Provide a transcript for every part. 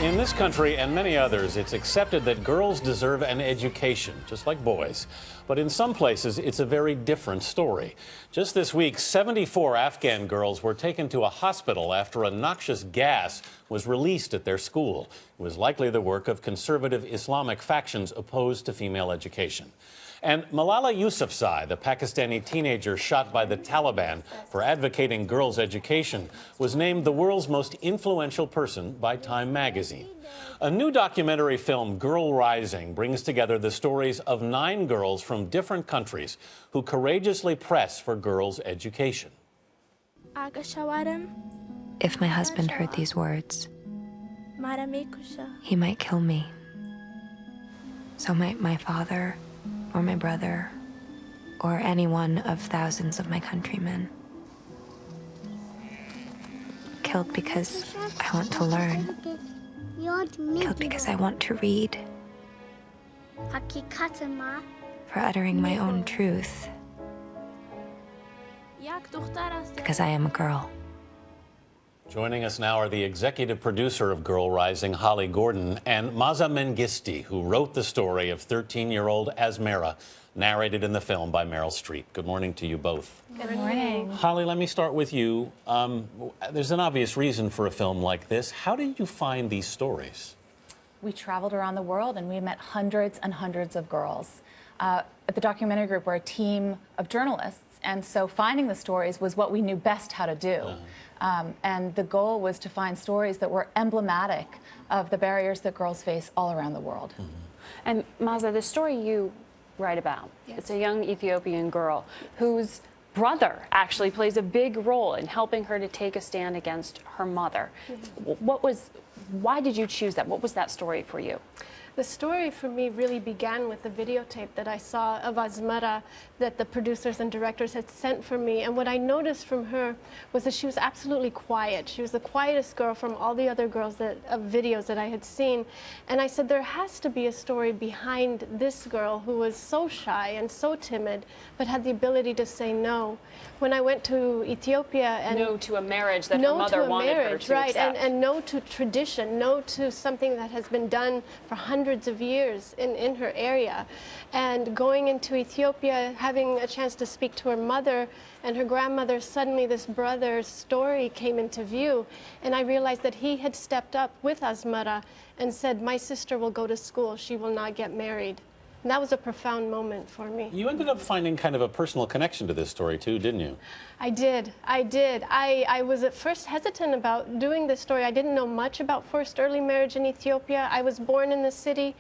In this country and many others, it's accepted that girls deserve an education, just like boys. But in some places, it's a very different story. Just this week, 74 Afghan girls were taken to a hospital after a noxious gas was released at their school. It was likely the work of conservative Islamic factions opposed to female education. And Malala Yousafzai, the Pakistani teenager shot by the Taliban for advocating girls' education, was named the world's most influential person by Time magazine. A new documentary film, Girl Rising, brings together the stories of 9 girls from different countries who courageously press for girls' education. If my husband heard these words, he might kill me. So might my father, or my brother, or any one of thousands of my countrymen. Killed because I want to learn. Killed because I want to read. For uttering my own truth. Because I am a girl. Joining us now are the executive producer of Girl Rising, Holly Gordon, and Maza Mengisti, who wrote the story of 13-year-old Asmara, narrated in the film by Meryl Streep. Good morning to you both. Good morning. Holly, let me start with you. There's an obvious reason for a film like this. How did you find these stories? We traveled around the world and we met hundreds and hundreds of girls. At the documentary group, we're a team of journalists, and so finding the stories was what we knew best how to do. And the goal was to find stories that were emblematic of the barriers that girls face all around the world. And Maza, the story you write about, it's a young Ethiopian girl whose brother actually plays a big role in helping her to take a stand against her mother. Why did you choose that? What was that story for you? The story for me really began with the videotape that I saw of Asmara that the producers and directors had sent for me. And what I noticed from her was that she was absolutely quiet. She was the quietest girl from all the other girls of videos that I had seen. And I said, there has to be a story behind this girl who was so shy and so timid, but had the ability to say no. When I went to Ethiopia and no to a marriage that her mother wanted her to right, accept. And no to tradition, no to something that has been done for hundreds of years in her area. And going into Ethiopia, having a chance to speak to her mother and her grandmother, suddenly this brother's story came into view. And I realized that he had stepped up with Asmara and said, my sister will go to school, she will not get married. And that was a profound moment for me. You ended up finding kind of a personal connection to this story too, didn't you? I did. I was at first hesitant about doing this story. I didn't know much about forced early marriage in Ethiopia. I was born in the city.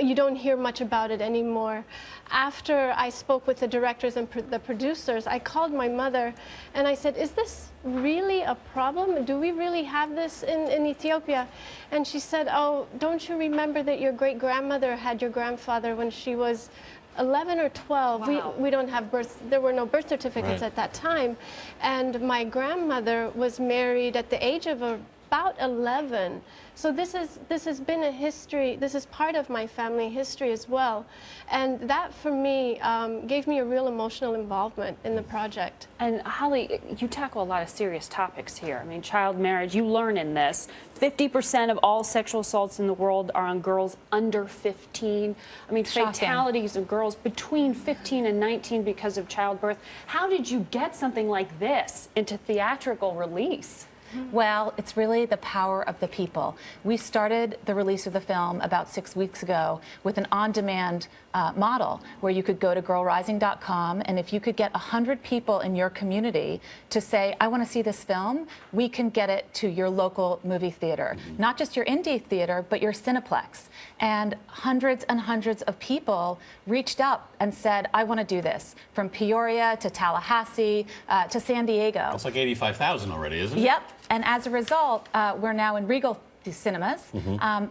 You don't hear much about it anymore. After I spoke with the directors and the producers, I called my mother and I said, is this really a problem? Do we really have this in Ethiopia? And she said, oh, don't you remember that your great-grandmother had your grandfather when she was 11 or 12. Wow. We don't have there were no birth certificates at that time. And my grandmother was married at the age of about 11. So this has been a history, this is part of my family history as well. And that for me gave me a real emotional involvement in the project. And Holly, you tackle a lot of serious topics here. I mean, child marriage, you learn in this. 50% of all sexual assaults in the world are on girls under 15. I mean, Shocking. fatalities of girls between 15 and 19 because of childbirth. How did you get something like this into theatrical release? Well, it's really the power of the people. We started the release of the film about 6 weeks ago with an on-demand model where you could go to girlrising.com, and if you could get 100 people in your community to say, I want to see this film, we can get it to your local movie theater. Not just your indie theater, but your Cineplex. And hundreds of people reached up and said, I want to do this, from Peoria to Tallahassee to San Diego. That's like 85,000 already, isn't it? Yep. And as a result, we're now in Regal cinemas,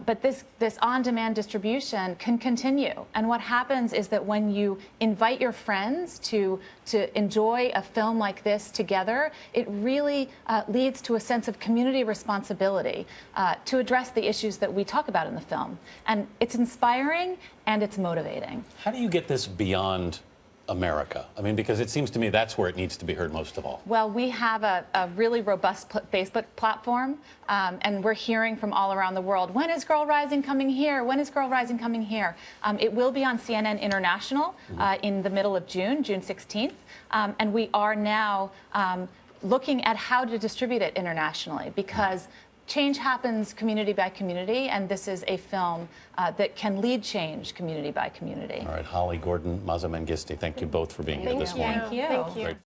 but this on-demand distribution can continue. And what happens is that when you invite your friends to enjoy a film like this together, it really leads to a sense of community responsibility to address the issues that we talk about in the film. And it's inspiring and it's motivating. How do you get this beyond America? I mean, because it seems to me that's where it needs to be heard most of all. Well, we have a really robust Facebook platform, and we're hearing from all around the world, when is Girl Rising coming here? When is Girl Rising coming here? It will be on CNN International in the middle of June, June 16th, and we are now looking at how to distribute it internationally, because change happens community by community, and this is a film that can lead change community by community. All right, Holly Gordon, Maza Mengistu, thank you both for being here this morning. Thank you. Thank you. Great.